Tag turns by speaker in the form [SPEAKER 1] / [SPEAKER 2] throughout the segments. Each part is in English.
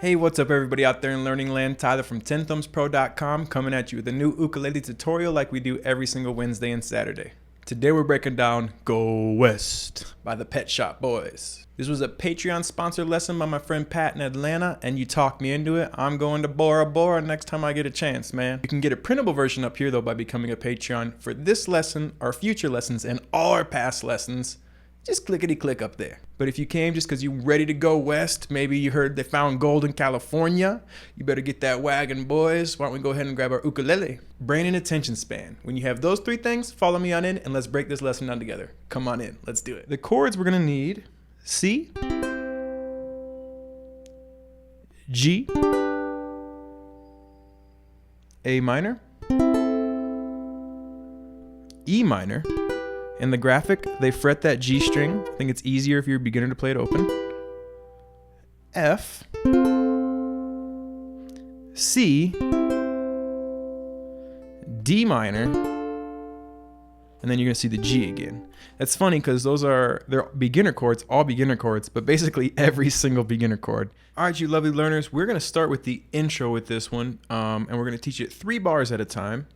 [SPEAKER 1] Hey, what's up everybody out there in Learning Land? Tyler from 10thumbspro.com coming at you with a new ukulele tutorial like we do every single Wednesday and Saturday. Today we're breaking down Go West by the Pet Shop Boys. This was a Patreon sponsored lesson by my friend Pat in Atlanta, and you talked me into it. I'm going to Bora Bora next time I get a chance, man. You can get a printable version up here though by becoming a Patreon for this lesson, our future lessons, and all our past lessons. Just clickety-click up there. But if you came just because you're ready to go west, maybe you heard they found gold in California, you better get that wagon, boys. Why don't we go ahead and grab our ukulele? Brain and attention span. When you have those three things, follow me on in and let's break this lesson down together. Come on in, let's do it. The chords we're gonna need: C, G, A minor, E minor. In the graphic, they fret that G string. I think it's easier if you're a beginner to play it open. F, C, D minor, and then you're gonna see the G again. That's funny because they're beginner chords, all beginner chords, but basically every single beginner chord. All right, you lovely learners, we're gonna start with the intro with this one, and we're gonna teach it 3 bars at a time.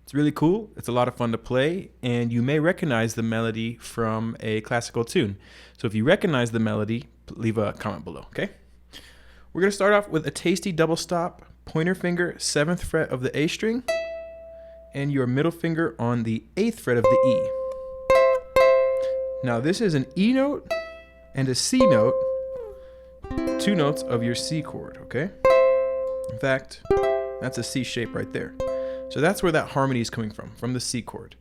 [SPEAKER 1] It's really cool, it's a lot of fun to play, and you may recognize the melody from a classical tune. So if you recognize the melody, leave a comment below, okay? We're gonna start off with a tasty double stop, pointer finger, 7th fret of the A string, and your middle finger on the 8th fret of the E. Now this is an E note and a C note, 2 notes of your C chord, okay? In fact, that's a C shape right there. So that's where that harmony is coming from the C chord.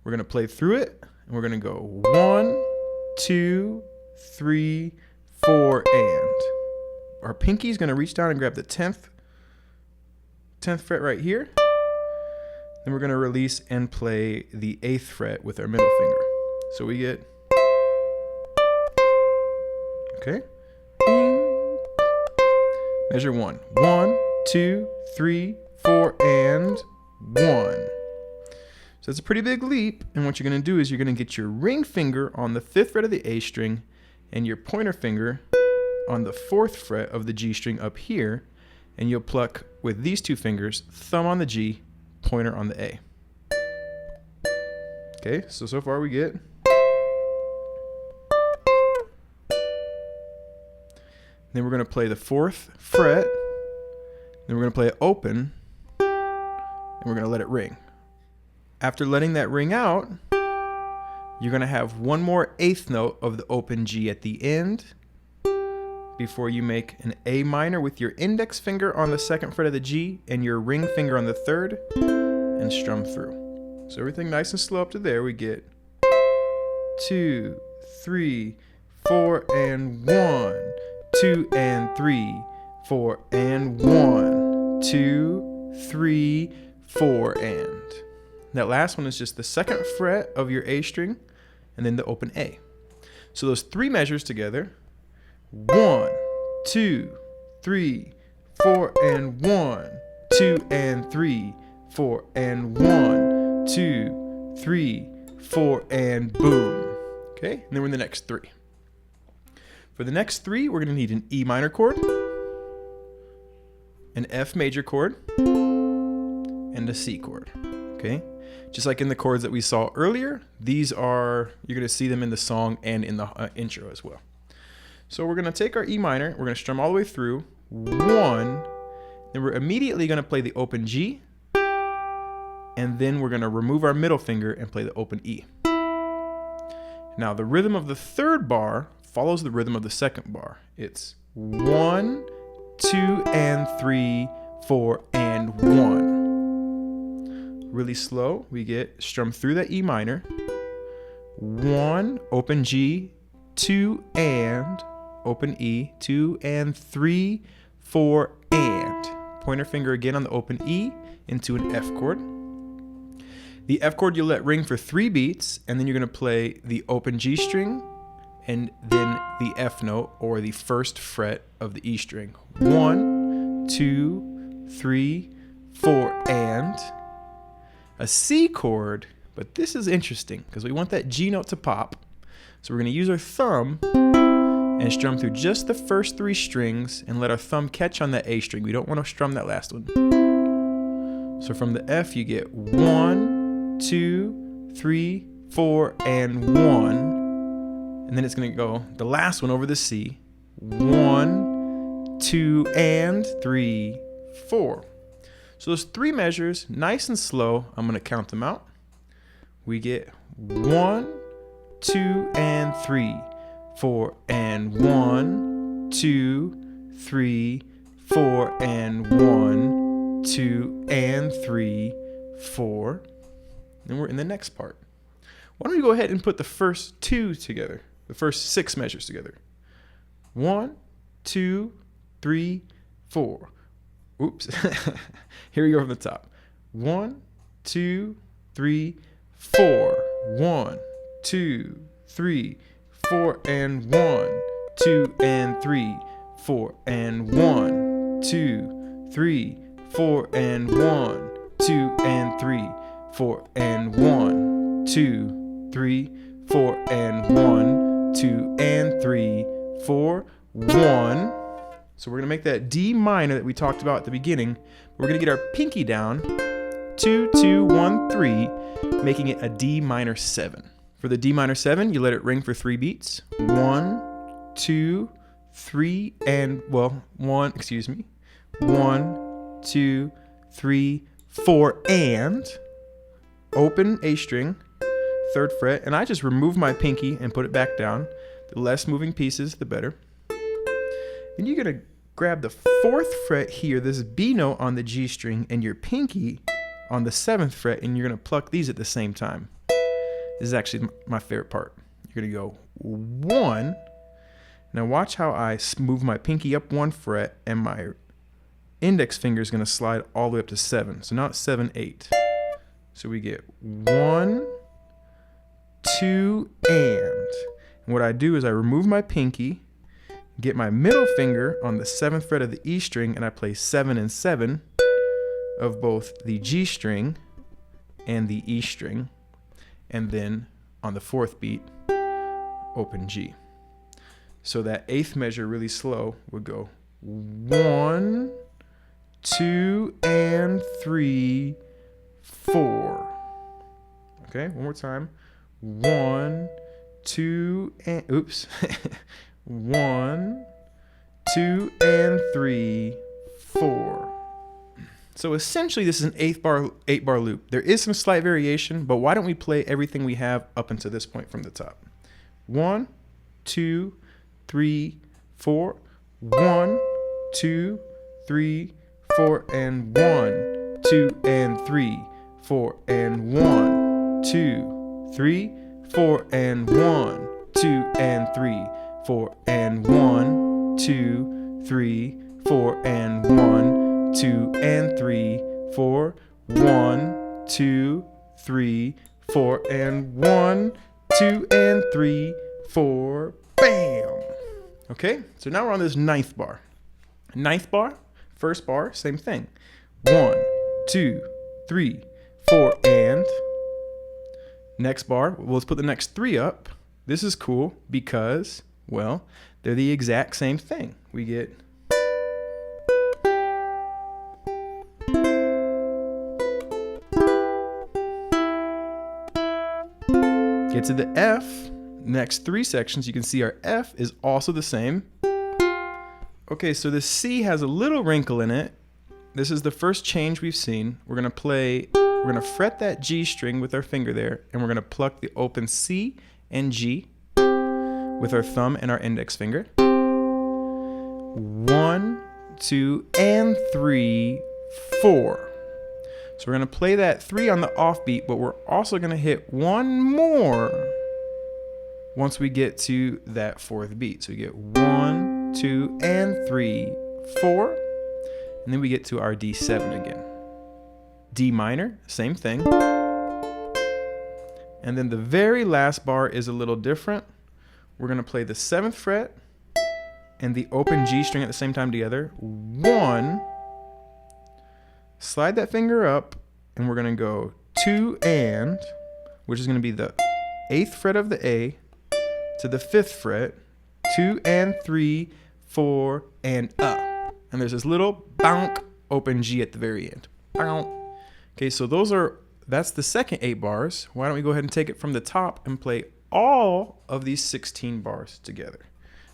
[SPEAKER 1] We're gonna play through it, and we're gonna go 1, 2, 3, 4, and. Our pinky's gonna reach down and grab the 10th fret right here. Then we're gonna release and play the 8th fret with our middle finger. So we get, okay? Bing. Measure 1. 1, 2, 3, 4, and 1. So it's a pretty big leap, and what you're going to do is you're going to get your ring finger on the 5th fret of the A string and your pointer finger on the 4th fret of the G string up here, and you'll pluck with these 2 fingers, thumb on the G, pointer on the A. Okay, so far we get. Then we're going to play the 4th fret, then we're going to play it open, and we're gonna let it ring. After letting that ring out, you're gonna have one more 8th note of the open G at the end before you make an A minor with your index finger on the 2nd fret of the G and your ring finger on the 3rd and strum through. So everything nice and slow up to there. We get 2, 3, 4, and 1, 2 and 3, 4 and 1, 2, 3, 4, and. That last one is just the 2nd fret of your A string and then the open A. So those 3 measures together: 1, 2, 3, 4, and 1, 2 and 3, 4, and 1, 2, 3, 4, and boom. Okay, and then we're in the next 3. For the next 3, we're going to need an E minor chord, an F major chord, and a C chord, okay? Just like in the chords that we saw earlier, these are, you're gonna see them in the song and in the intro as well. So we're gonna take our E minor, we're gonna strum all the way through, 1, then we're immediately gonna play the open G, and then we're gonna remove our middle finger and play the open E. Now the rhythm of the 3rd bar follows the rhythm of the 2nd bar. It's 1, 2, and 3, 4, and 1. Really slow, we get strum through that E minor, 1, open G, 2, and open E, 2 and 3, 4, and. Pointer finger again on the open E into an F chord. The F chord you'll let ring for 3 beats, and then you're gonna play the open G string and then the F note or the 1st fret of the E string. 1, 2, 3, 4, and. A C chord, but this is interesting because we want that G note to pop. So we're going to use our thumb and strum through just the first 3 strings and let our thumb catch on that A string. We don't want to strum that last one. So from the F, you get 1, 2, 3, 4, and 1. And then it's going to go the last one over the C. 1, 2, and 3, 4. So those 3 measures, nice and slow. I'm going to count them out. We get 1, 2, and 3, 4, and 1, 2, 3, 4, and 1, 2, and 3, 4. And we're in the next part. Why don't we go ahead and put the first 2 together, the first 6 measures together. 1, 2, 3, 4. Oops. Here we go from the top. 1, 2, 3, 4. 1, 2, 3, 4, and 1, 2, and 3, 4, and 1, 2, 3, 4, and 1, 2, and 3, 4, and 1, 2, 3, 4, and 1, 2, and 3, 4, 1. So we're going to make that D minor that we talked about at the beginning. We're going to get our pinky down, 2, 2, 1, 3, making it a D minor 7. For the D minor 7, you let it ring for 3 beats. 1, 2, 3, and, 1, 2, 3, 4, and open A string, 3rd fret, and I just remove my pinky and put it back down. The less moving pieces, the better. Then you're going to grab the 4th fret here, this B note on the G string, and your pinky on the 7th fret, and you're going to pluck these at the same time. This is actually my favorite part. You're going to go 1. Now watch how I move my pinky up 1 fret, and my index finger is going to slide all the way up to 7. So now it's 7, 8. So we get 1, 2, and what I do is I remove my pinky, get my middle finger on the 7th fret of the E string, and I play 7 and 7 of both the G string and the E string. And then on the 4th beat, open G. So that 8th measure really slow would go 1, 2, and 3, 4. Okay, one more time. 1, 2, and 1, 2, and 3, 4. So essentially this is an 8 bar loop. There is some slight variation, but why don't we play everything we have up until this point from the top? 1, 2, 3, 4. 1, 2, 3, 4, and 1, 2, and 3, 4, and 1, 2, 3, 4, and 1, 2, and 3, 4, and 1, 2, 3, 4, and 1, 2, and 3, 4, 1, 2, 3, 4, and 1, 2, and 3, 4, bam! Okay, so now we're on this 9th bar. 9th bar, 1st bar, same thing. 1, 2, 3, 4, and next bar, well, let's put the next 3 up. This is cool because, well, they're the exact same thing. We get to the F, next 3 sections, you can see our F is also the same. Okay, so the C has a little wrinkle in it. This is the first change we've seen. We're gonna fret that G string with our finger there, and we're gonna pluck the open C and G with our thumb and our index finger. 1, 2, and 3, 4. So we're going to play that 3 on the offbeat, but we're also going to hit 1 more once we get to that 4th beat. So we get 1, 2, and 3, 4. And then we get to our D7 again. D minor, same thing. And then the very last bar is a little different. We're going to play the 7th fret and the open G string at the same time together. 1. Slide that finger up, and we're going to go 2 and, which is going to be the 8th fret of the A to the 5th fret, 2 and 3, 4 and up. And there's this little bonk open G at the very end. Okay, so that's the second 8 bars. Why don't we go ahead and take it from the top and play all of these 16 bars together.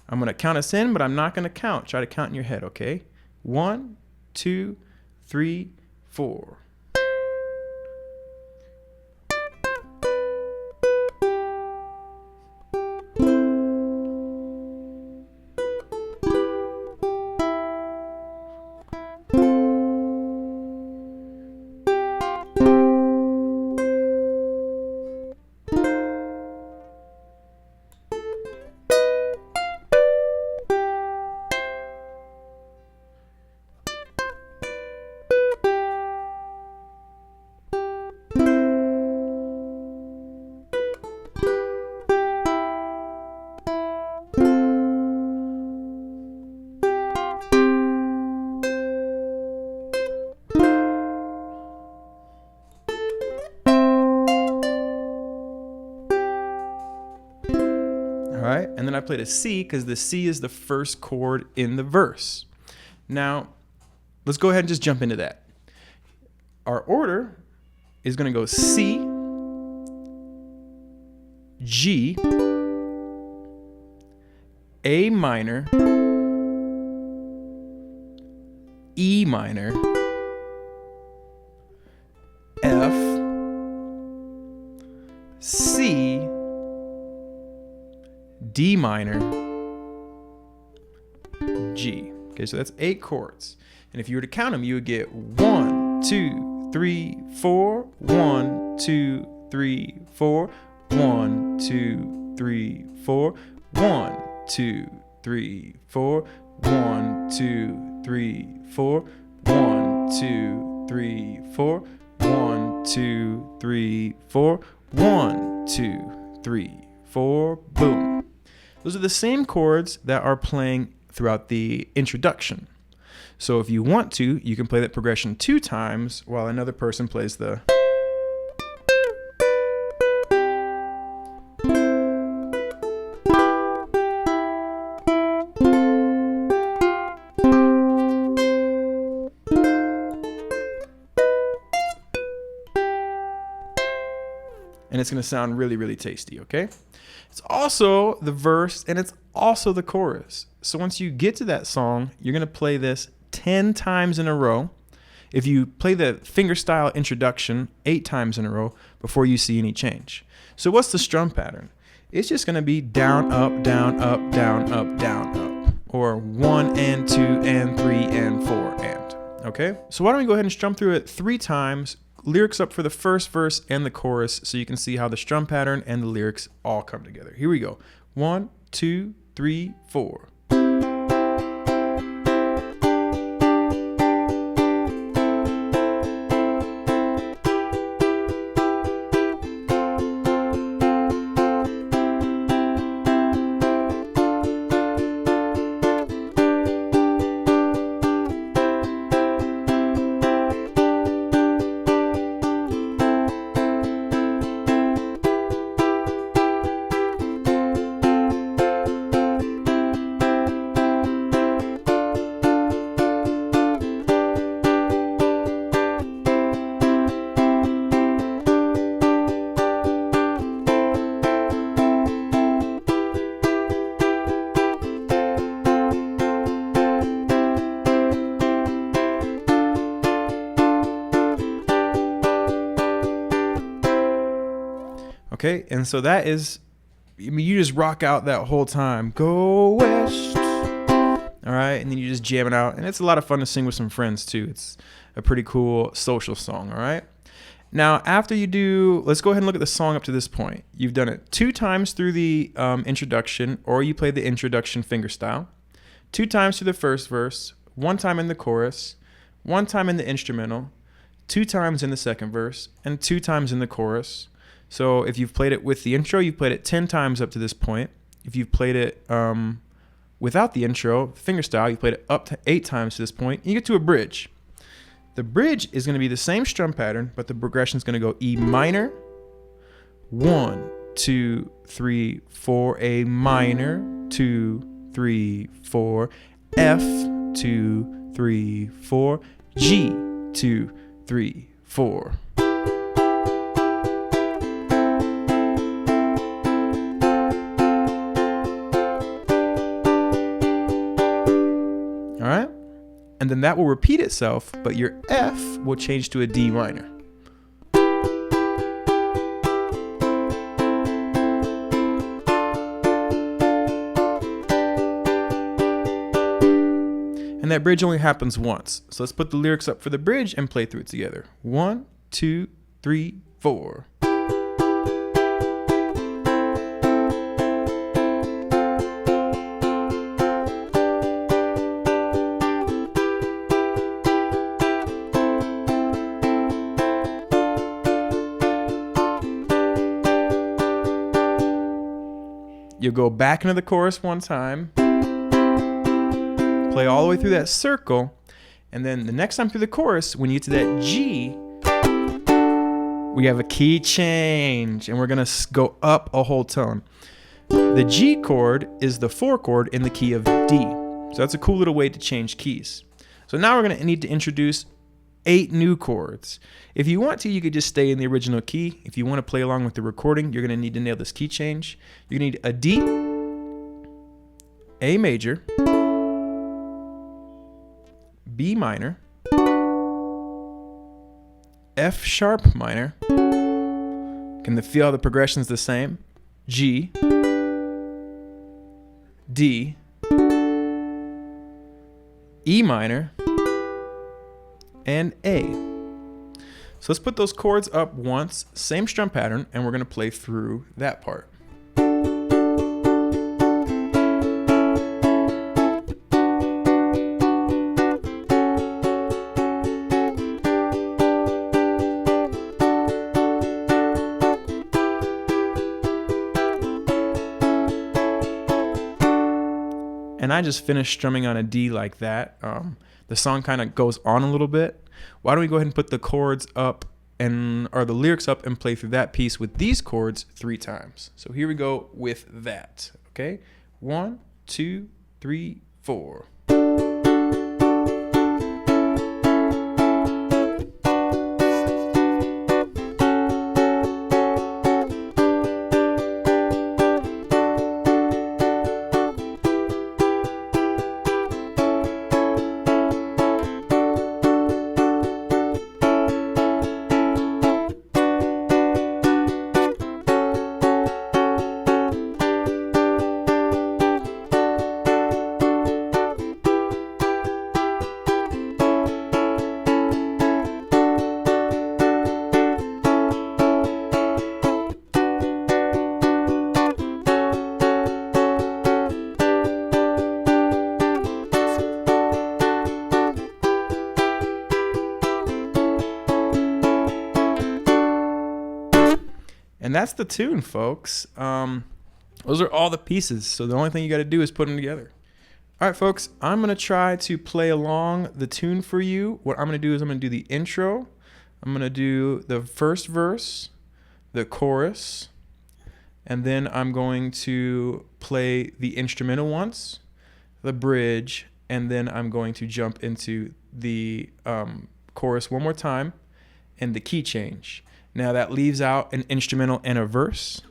[SPEAKER 1] I'm going to count us in, but I'm not going to count. Try to count in your head, okay? 1, 2, 3, 4. All right, and then I played a C because the C is the first chord in the verse. Now, let's go ahead and just jump into that. Our order is going to go C, G, A minor, E minor, F, C, D minor, G. Okay, so that's 8 chords. And if you were to count them, you would get 1, 2, 3, 4, 1, 2, 3, 4, 1, 2, 3, 4, 1, 2, 3, 4, 1, 2, 3, 4, 1, 2, 3, 4, 1, 2, 3, 4, 1, 2, 3, 4, boom. Those are the same chords that are playing throughout the introduction. So if you want to, you can play that progression 2 times while another person plays the. And it's going to sound really, really tasty, okay? It's also the verse and it's also the chorus. So once you get to that song, you're going to play this 10 times in a row. If you play the fingerstyle introduction 8 times in a row before you see any change. So what's the strum pattern? It's just going to be down, up, down, up, down, up, down, up. Or 1 and 2 and 3 and 4 and. Okay? So why don't we go ahead and strum through it 3 times. Lyrics up for the first verse and the chorus so you can see how the strum pattern and the lyrics all come together. Here we go. 1, 2, 3, 4. Okay, and so that is, I mean, you just rock out that whole time. Go west. All right, and then you just jam it out. And it's a lot of fun to sing with some friends, too. It's a pretty cool social song, all right? Now, after you do, let's go ahead and look at the song up to this point. You've done it 2 times through the introduction, or you played the introduction fingerstyle. 2 times through the first verse, 1 time in the chorus, 1 time in the instrumental, 2 times in the second verse, and 2 times in the chorus. So if you've played it with the intro, you've played it 10 times up to this point. If you've played it without the intro, fingerstyle, you've played it up to 8 times to this point. You get to a bridge. The bridge is going to be the same strum pattern, but the progression is going to go E minor, 1, 2, 3, 4, A minor, 2, 3, 4, F, 2, 3, 4, G, 2, 3, 4. All right? And then that will repeat itself, but your F will change to a D minor. And that bridge only happens once. So let's put the lyrics up for the bridge and play through it together. 1, 2, 3, 4. You'll go back into the chorus one time, play all the way through that circle, and then the next time through the chorus, when you get to that G, we have a key change, and we're gonna go up a whole tone. The G chord is the 4 chord in the key of D. So that's a cool little way to change keys. So now we're gonna need to introduce 8 new chords. If you want to, you could just stay in the original key. If you want to play along with the recording, you're going to need to nail this key change. You're going to need a D, A major, B minor, F sharp minor. Can feel how the progression's the same? G, D, E minor, and A. So let's put those chords up once, same strum pattern, and we're going to play through that part. And I just finished strumming on a D like that. The song kind of goes on a little bit. Why don't we go ahead and put the chords up or the lyrics up and play through that piece with these chords 3 times. So here we go with that. Okay, 1, 2, 3, 4. And that's the tune, folks. Those are all the pieces. So the only thing you got to do is put them together. All right, folks, I'm going to try to play along the tune for you. What I'm going to do is I'm going to do the intro. I'm going to do the first verse, the chorus, and then I'm going to play the instrumental once, the bridge, and then I'm going to jump into the chorus one more time and the key change. Now that leaves out an instrumental and a verse,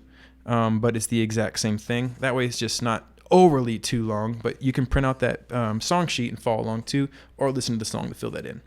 [SPEAKER 1] but it's the exact same thing. That way it's just not overly too long, but you can print out that song sheet and follow along too, or listen to the song to fill that in.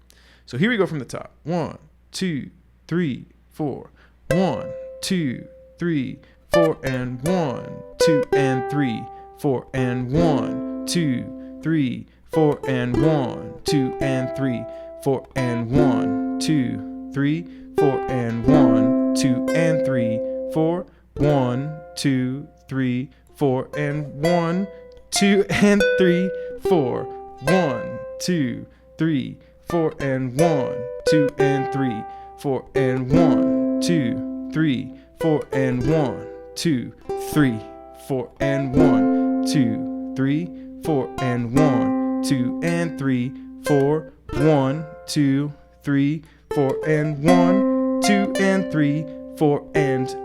[SPEAKER 1] So here we go from the top. 1, 2, 3, 4. 1, 2, 3, 4, and 1, 2, and 3, 4, and 1, 2, 3, 4, and 1, 2, and 3, 4, and 1, 2, 3, 4, and 1, 2, and 3, 4, 1, 2, 3, 4, and 1, 2, and 3, 4, 1, 2, 3, 4, and 1, 2, and 3, 4, and 1, 2, 3, 4, and 1, 2, 3, 4, and 1, 2, 3, 4, and 1, 2, and 3, 4, 1, 2, 3, 4, and 1, 2, and 3, 4, and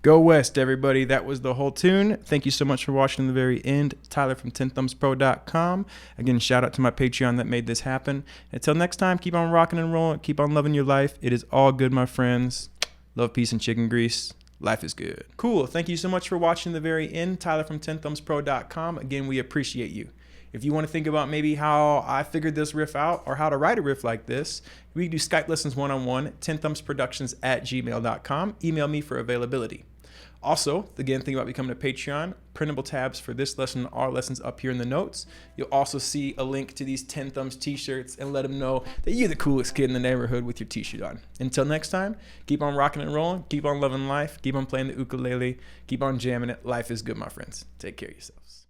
[SPEAKER 1] Go West, everybody. That was the whole tune. Thank you so much for watching the very end. Tyler from 10thumbspro.com. Again, shout out to my Patreon that made this happen. Until next time, keep on rocking and rolling. Keep on loving your life. It is all good, my friends. Love, peace, and chicken grease. Life is good. Cool. Thank you so much for watching the very end. Tyler from 10thumbspro.com. Again, we appreciate you. If you want to think about maybe how I figured this riff out or how to write a riff like this, we do Skype lessons one-on-one, 10thumbsproductions@gmail.com. Email me for availability. Also, again, think about becoming a Patreon. Printable tabs for this lesson and our lessons up here in the notes. You'll also see a link to these 10 Thumbs t-shirts, and let them know that you're the coolest kid in the neighborhood with your t-shirt on. Until next time, keep on rocking and rolling, keep on loving life, keep on playing the ukulele, keep on jamming it. Life is good, my friends. Take care of yourselves.